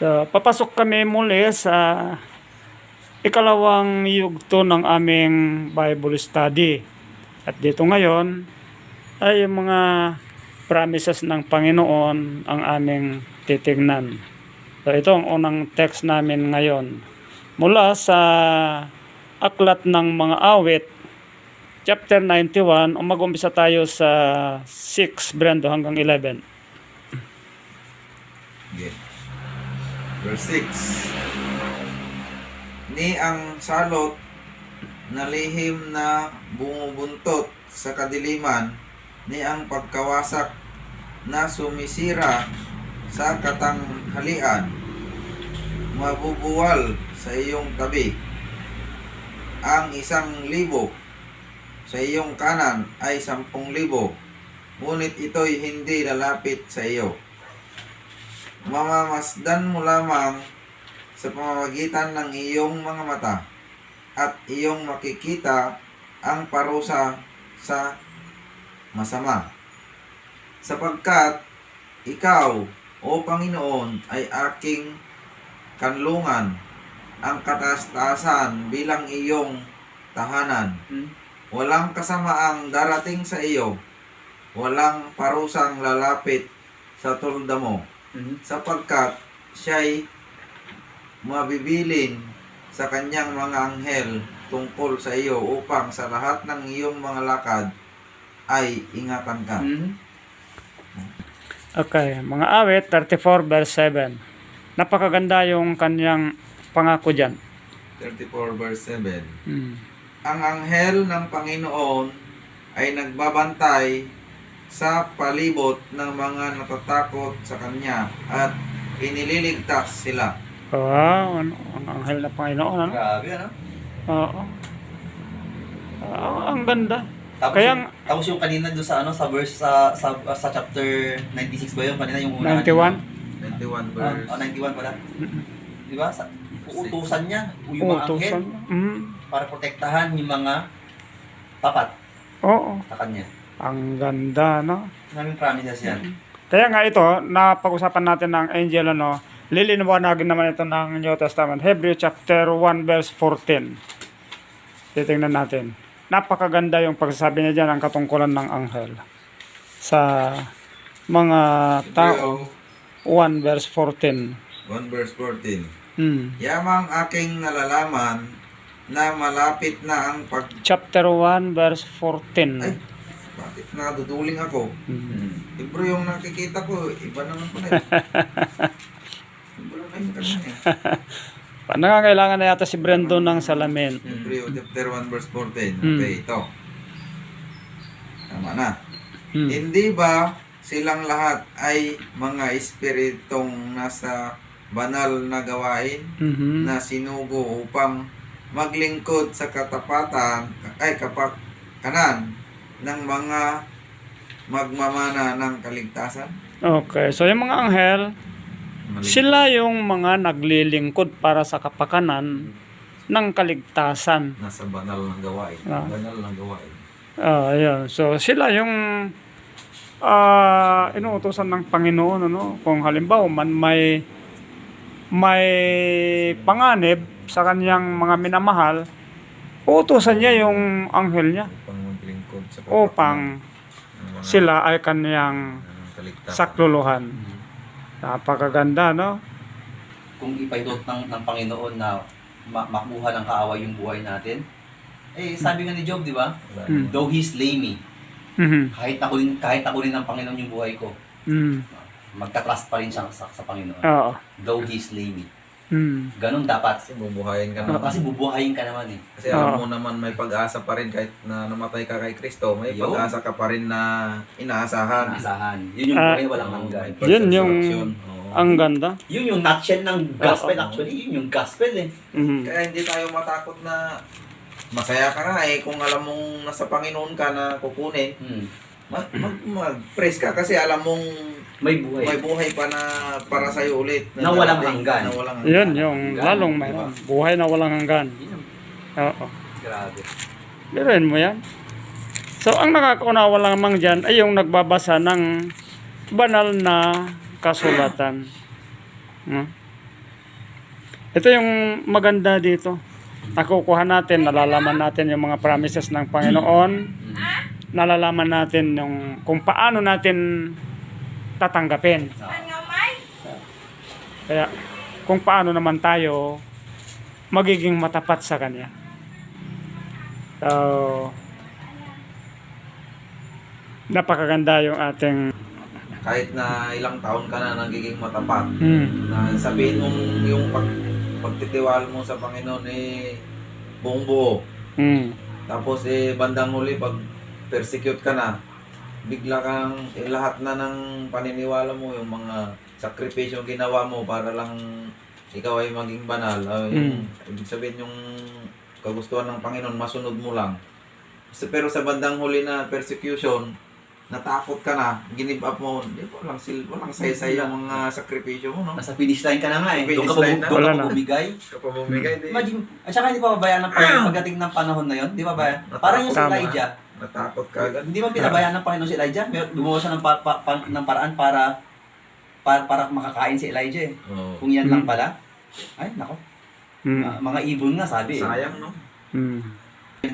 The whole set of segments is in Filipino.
So, papasok kami muli sa ikalawang yugto ng aming Bible study. At dito ngayon ay yung mga promises ng Panginoon ang aming titignan. So, ito ang unang text namin ngayon. Mula sa Aklat ng Mga Awit, chapter 91, mag-umpisa tayo sa 6, Brando, hanggang 11. Okay. Verse 6. Ni ang salot na lihim na bumubuntot sa kadiliman, ni ang pagkawasak na sumisira sa katanghalian, mabubuwal sa iyong tabi. Ang 1,000 sa iyong kanan ay 10,000, ngunit ito'y hindi lalapit sa iyo. Mamamasdan mo lamang sa pamamagitan ng iyong mga mata, at iyong makikita ang parusa sa masama. Sapagkat ikaw, O Panginoon, ay aking kanlungan, ang kataas-taasan bilang iyong tahanan. Walang kasamaang darating sa iyo, walang parusang lalapit sa tulda mo. Sapagkat siya'y mabibilin sa kanyang mga anghel tungkol sa iyo upang sa lahat ng iyong mga lakad ay ingatan ka. Okay, mga awit 34 verse 7. Napakaganda yung kanyang pangako dyan. 34 verse 7. Ang anghel ng Panginoon ay nagbabantay sa palibot ng mga natatakot sa kanya at inililigtas sila. Wow, ano, ang anghel na Panginoon, ano? Grabe, ano? Oo. Ang ganda. Tapos yung kanina doon sa sa verse sa chapter 96 ba yung kanina yung una 91? 91 verse. 91 pala. Di ba? Uutusan niya yung mga anghel para protektahan yung mga tapat Oo. sa kanya. Ang ganda, no? Maraming promises yan. Kaya nga ito, napag-usapan natin ng angel, ano, lilinawanagin naman ito ng New Testament. Hebrew chapter 1 verse 14. Titingnan natin. Napakaganda yung pagsasabi niya dyan, ang katungkulan ng anghel sa mga tao. 1 verse 14. 1 verse 14. Yamang aking nalalaman na malapit na ang Chapter 1 verse 14. Ay, bakit naduduling ako? Libro yung nakikita ko, iba naman pala. Libro na yung kanina eh. Nangangailangan na yata si Brendo ng salamin. Libro chapter 1 verse 14. Okay, ito. Tama na. Hindi ba silang lahat ay mga espiritong nasa banal na gawain na sinugo upang maglingkod sa katapatan ay kapakanan ng mga magmamana ng kaligtasan? Okay, so yung mga anghel, sila yung mga naglilingkod para sa kapakanan ng kaligtasan. Nasa banal ng gawain. Banal ng gawain. Ayun. So sila yung inuutosan ng Panginoon, ano? Kung halimbawa man may panganib sa kanyang mga minamahal, uutosan niya yung anghel niya upang sila ay kanyang sakluluhan. Napakaganda, no? Kung ipahitot ng Panginoon na makuha ng kaaway yung buhay natin, eh sabi nga ni Job, di ba? Though he slay me, kahit nakunin ng Panginoon yung buhay ko, magta-trust pa rin siya sa Panginoon. Oo. Though he slay me. Ganun dapat. Kasi bubuhayin ka naman. Kasi bubuhayin ka naman eh. Kasi alam mo naman may pag-asa pa rin kahit na namatay ka kay Kristo, may pag-asa ka pa rin na inaasahan. Yun yung buhay walang hanggan. Yun yung ang ganda. Yun yung nutshell ng gospel actually. Yun yung gospel eh. Kaya hindi tayo matakot na masaya ka nga eh kung alam mong nasa Panginoon ka na kukunin. Mag-praise ka kasi alam mong may buhay pa na para sa iyo ulit na walang hanggan. Yun yung lalong mayroon. Buhay na walang hanggan. Oo. Grabe. Biruin mo yan. So ang nakakaunawa lamang dyan ay yung nagbabasa ng banal na kasulatan. Ito yung maganda dito. Nakukuha natin, nalalaman natin yung mga promises ng Panginoon. Nalalaman natin yung kung paano natin tatanggapin. Kaya kung paano naman tayo magiging matapat sa Kanya. So, napakaganda yung ating Kahit na ilang taon ka na nagiging matapat, mm, na sabihin mong yung pagtitiwala mo sa Panginoon buong buo. mm, Tapos bandang huli pag persecute ka na, bigla kang lahat na ng paniniwala mo, yung mga sakripisyo ginawa mo para lang ikaw ay maging banal. Ibig sabihin yung kagustuhan ng Panginoon, masunod mo lang. Pero sa bandang huli na persecution, natakot ka na, give up mo, walang saysay yung mga sakripisyo mo, no? Nasa finish line ka na nga eh. Finish Doon ka line na. doon Wala ka na. bumigay. Kapag bumigay, Imagine, at saka hindi pa babayaan ng Panginoon pagdating ng panahon na yon, di ba ba? Parang yung si Tama. Elijah, natakot ka agad. hindi ba pinabayaan ng Panginoon si Elijah? Gumawa siya ng paraan para makakain si Elijah eh. Oo. Kung yan lang pala, ay nako, mm, mga ibon nga sabi eh. Sayang, no? mm,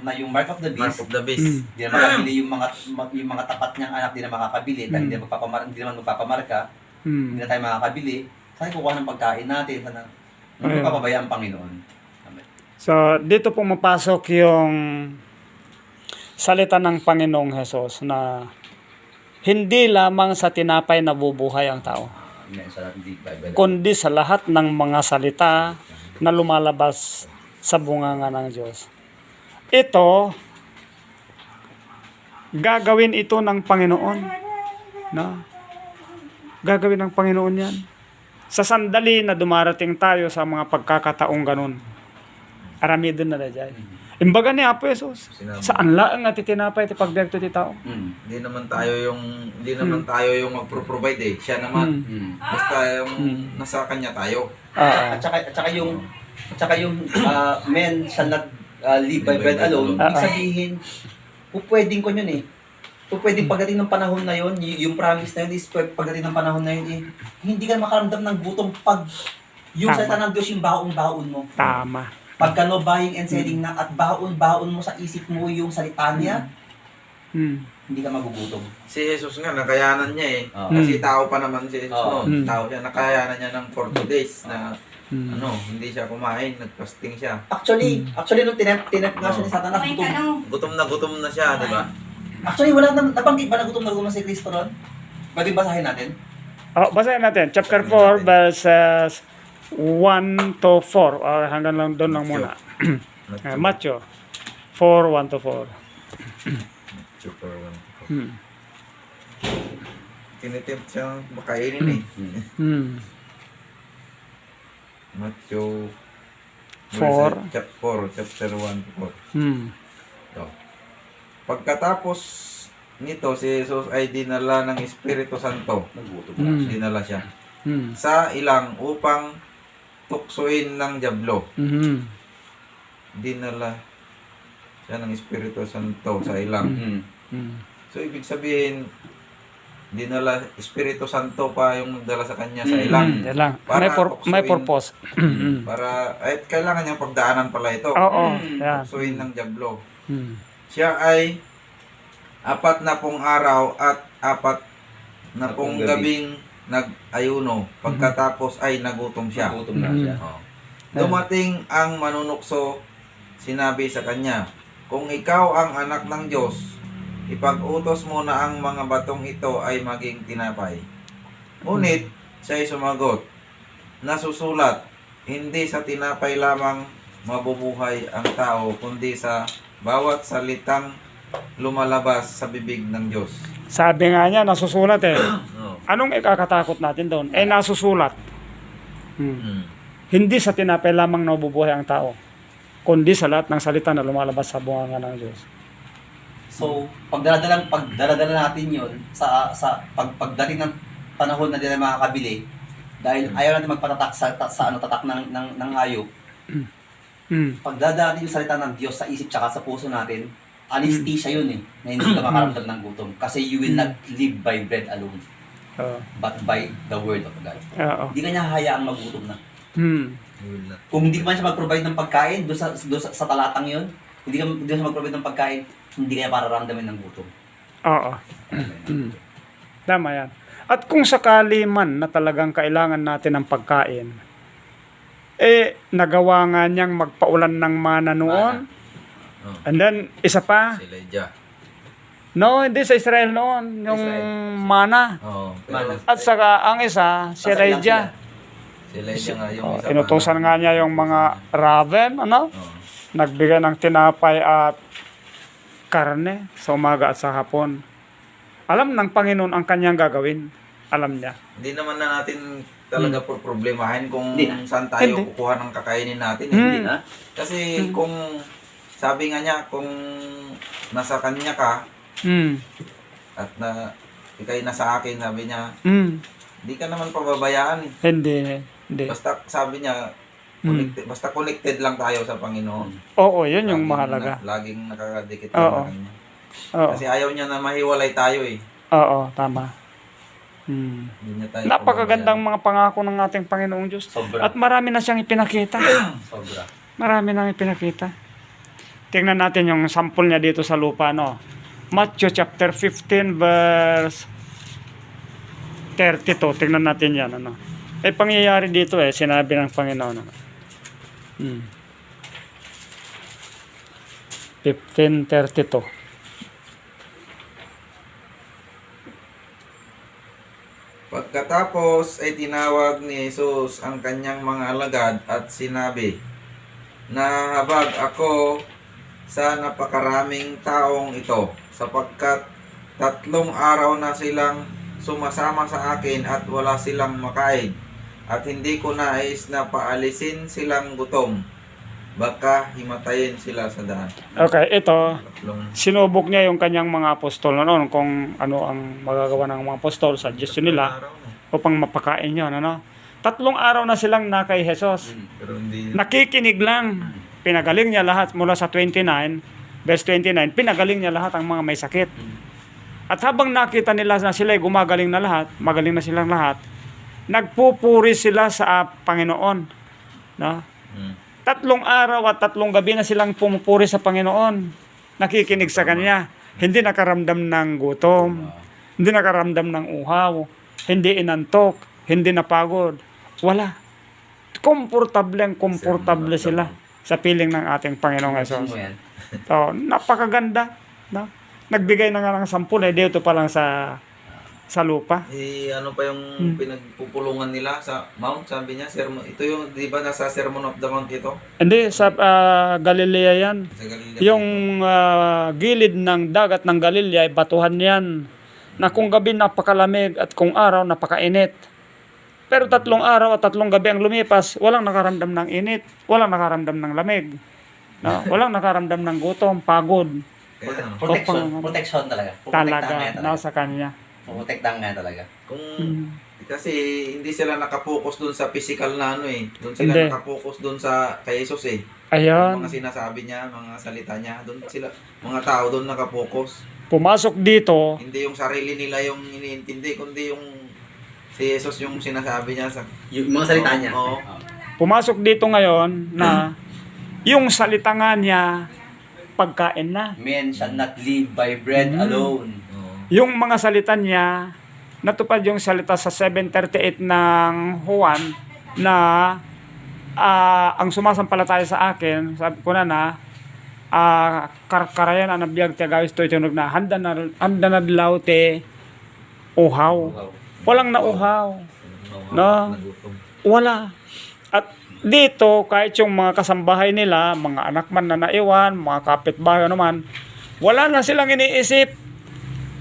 Na yung mark of the Mark beast, of the beast. Mm. hindi na makabili yung mga tapat niyang anak, hindi na makakabili, dahil hindi naman magpapamarka, hindi mm. na tayo makakabili. Saan kukuha ng pagkain natin? Sana, Ayun. hindi papabayaan ang Panginoon. Amen. So, dito pumapasok yung salita ng Panginoong Hesus na hindi lamang sa tinapay nabubuhay ang tao, Amen. Sa hindi Bible. kundi sa lahat ng mga salita na lumalabas sa bunganga ng Diyos. Ito, gagawin ito ng Panginoon. No? Gagawin ng Panginoon yan. Sa sandali na dumarating tayo sa mga pagkakataong ganun, aramido na dyan. Imbaga ni Apo Jesus, Sinabi. saan laang at itinapay iti pagdagto ti tao? Hindi naman tayo yung magpro-provide eh. Siya naman. Basta yung nasa kanya tayo. Ah, At saka yung men shall not live by bread alone. Ah, Ibig sabihin, pupwedeng ko yun eh. Pupwedeng pagdating ng panahon na yun, yung promise na yun is pagdating ng panahon na yun eh, hindi ka makaramdam ng gutom pag yung Tama. salita ng Diyos yung baon-baon mo. tama. Pagka no buying and selling na at baon-baon mo sa isip mo yung salita niya, Hmm. hindi ka magugutom. Si Jesus nga, nakayanan niya eh. Oo. Kasi tao pa naman si Jesus Oo. noon. Tao siya, nakayanan niya ng 40 days na Hmm. hindi siya kumain, nag-fasting siya. Actually nung tinep nga siya ni Satanas, Gutom na siya, di ba? Actually, wala na, nabanggit ba na gutom si Kristo ron? Pwede basahin natin? Oh, basahin natin. Chapter 4, verses 1 to 4. Or hanggang lang doon lang muna. Matthew 4, 1 to 4. Super one. Hmm. Tinitempt siya makainin eh. Hmm. Matthew 4. chapter 1 to 4. Hmm. Ito. Pagkatapos nito, si Jesus ay dinala ng Espiritu Santo. Nagutom Hmm. Dinala siya Hmm. sa ilang upang tuksoin ng dyablo. Hmm. Dinala siya ng Espiritu Santo sa ilang. Hmm. So, ibig sabihin, dinala Espiritu Santo pa yung nagdala sa kanya sa ilang. Yan lang. Para May tuksoin. purpose. Hmm. Para, ay, kailangan niyang pagdaanan pala ito. Oo. Yan. Tuksoin ng dyablo. Hmm. Siya ay 40 araw at 40 gabing nag-ayuno. Pagkatapos ay nagutom siya. Nagutom na siya. Oh. Dumating ang manunukso, sinabi sa kanya, kung ikaw ang anak ng Diyos, ipag-utos mo na ang mga batong ito ay maging tinapay. Ngunit, siya'y sumagot, nasusulat, hindi sa tinapay lamang mabubuhay ang tao, kundi sa bawat salitang lumalabas sa bibig ng Diyos. Sabi nga niya, nasusulat eh. Oh. Anong ikakatakot natin doon? Eh, nasusulat. Hmm. Hindi sa tinapay lamang nabubuhay ang tao, kundi sa lahat ng salita na lumalabas sa bunganga ng Diyos. So, pagdaladala natin yun pagdating ng panahon na di na makakabili, dahil ayaw natin magpatatak sa tatak ng hayop, Hmm. pagdadala natin yung salita ng Diyos sa isip tsaka sa puso natin, anesthesia yun eh, na hindi ka makaramdam ng gutom. Kasi you will not live by bread alone, Oo. but by the word of God. Oo. Hindi ka niya hahayaang magutom na. Hmm. He will not. Kung hindi man siya mag-provide ng pagkain sa talatang yun, hindi siya mag-provide ng pagkain, hindi kaya pararamdamin ng gutom. Oo. Tama yan. At kung sakali man na talagang kailangan natin ng pagkain, nagawa nga niyang magpaulan ng mana noon. Oh, And then, isa pa. si Elijah. No, hindi sa Israel noon. Yung Israel. mana. Oo. Mana. At saka, ang isa, si Nasa ilang Elijah. Si Elijah nga yung Oh, isa pa inutusan nga niya yung mga raven, ano? Oo. Nagbigay ng tinapay at karne sa umaga at sa hapon. Alam ng Panginoon ang kanyang gagawin. Alam niya. Hindi naman na natin talaga problemahin kung Hindi na. saan tayo Hindi. kukuha ng kakainin natin. Hmm. Hindi na. Kasi kung sabi nga niya, kung nasa kanya ka Mm. at ikay nasa akin, sabi niya, Mm. hindi ka naman pababayaan. Hindi. Basta sabi niya, basta connected lang tayo sa Panginoon. Oo, yun yung mahalaga. Laging nakakadikit Oo. lang sa kanya. Oo. Kasi ayaw niya na mahiwalay tayo eh. Oo, tama. Mm. Hindi niya tayo Napakagandang mga pangako ng ating Panginoong Diyos. Sobra. At marami na siyang ipinakita. Sobra. Marami na ipinakita. Tingnan natin yung sample niya dito sa lupa, no? Matthew chapter 15 verse 32. Tingnan natin yan, ano? Pangyayari dito sinabi ng Panginoon. Ano? 15:32. Pagkatapos ay tinawag ni Jesus ang kanyang mga alagad at sinabi, "Nahabag ako sa napakaraming taong ito, sapagkat 3 araw na silang sumasama sa akin at wala silang makain, at hindi ko nais na paalisin silang gutom. Baka himatayin sila sa daan." Okay, ito. 3 Sinubok niya yung kanyang mga apostol noon kung ano ang magagawa ng mga apostol, suggestion nila araw na. upang mapakain yun, ano? 3 araw na silang na kay Jesus. Pero hindi Nakikinig lang. Pinagaling niya lahat mula sa 29, verse 29, pinagaling niya lahat ang mga may sakit. At habang nakita nila na sila gumagaling na lahat, magaling na silang lahat, nagpupuri sila sa Panginoon. No? 3 araw at 3 gabi na silang pumupuri sa Panginoon. Nakikinig sa Kanya. Hindi nakaramdam ng gutom. Hindi nakaramdam ng uhaw. Hindi inantok. Hindi napagod. Wala. Komportable sila sa piling ng ating Panginoong Sino Hesus. mo yan? So, napakaganda. No? Nagbigay na nga ng 10 dito pa lang sa lupa. ano pa yung pinagpupulungan nila sa Mount, sabi niya, sermon. Ito yung, di ba, nasa Sermon of the Mount ito? Hindi, sa Galilea yan. Sa Galilea. Yung gilid ng dagat ng Galilea ay batuhan yan. Na kung gabi napakalamig at kung araw napakainit. Pero 3 araw at 3 gabi ang lumipas, walang nakaramdam ng init, walang nakaramdam ng lamig. No? Walang nakaramdam ng gutom, pagod. Kaya, ano, Protection talaga. Talaga, nasa kanya. Protektahan nga talaga. kung, kasi hindi sila nakapokus dun sa physical na ano eh. Doon sila Hindi. nakapokus dun sa kay Jesus eh. Ayun, Mga sinasabi niya, mga salita niya, doon sila, mga tao doon nakapokus. pumasok dito, Hindi yung sarili nila yung iniintindi, kundi yung si Jesus yung sinasabi niya sa Yung mga salita niya. Oo. pumasok dito ngayon na yung salita nga niya, pagkain na. Men shall not live by bread alone. Oo. Yung mga salita niya, natupad yung salita sa 7:38 ng Juan na ang sumasampalataya sa akin, sabi ko na karkarayan ang nabiyag ti agawis to itinog na handa na dilaw te uhaw. Walang nauhaw. No. Nagutom. Wala. At dito, kahit yung mga kasambahay nila, mga anak man na naiwan, mga kapitbahay naman, wala na silang iniisip.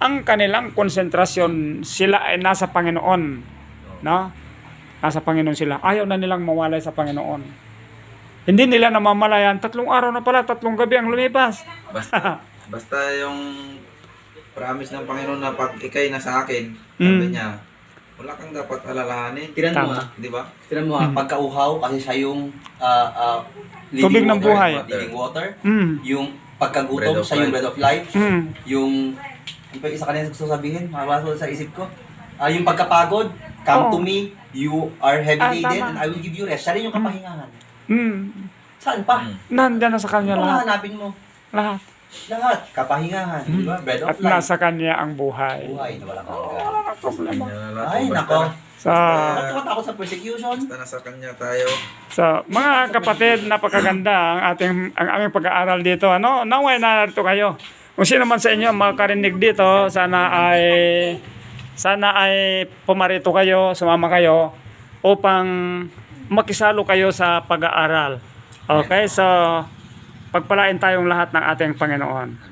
Ang kanilang konsentrasyon, sila ay nasa Panginoon. No? Nasa Panginoon sila. Ayaw na nilang mawalay sa Panginoon. Hindi nila namamalayan, 3 araw na pala, 3 gabi ang lumipas. Basta yung promise ng Panginoon na pag ikay na sa akin, sabi niya, wala kang dapat alalahanin. Tinan mo Tama. Di ba? Tinan mo pagkauhaw kasi siya yung Tubig ng buhay. living water. Yung Bread pagkagutom, of siya yung life. bread of life. Mm. Yung ano pa yung isa kanina gusto sabihin, mabasa sa isip ko. Yung pagkapagod, Come Oo. to me, you are heavy laden, tama. and I will give you rest. Siya rin yung kapahingahan. Saan Hmm. pa? Nandyan na sa kanya Ano lahat. hanapin mo? Lahat. Lahat. Kapahingahan. Di ba? Bread of At life. nasa kanya ang buhay. Buhay na walang hanggan. Kanya Ay, basta nako. Sa Takot ako sa persecution. Basta nasa kanya tayo. mga kapatid, napakaganda ang aming pag-aaral dito. Ano? Naway narito kayo. Kung sino man sa inyo makakarinig dito, sana ay pumarito kayo, sumama kayo upang makisalo kayo sa pag-aaral. Okay? So pagpalain tayong lahat ng ating Panginoon.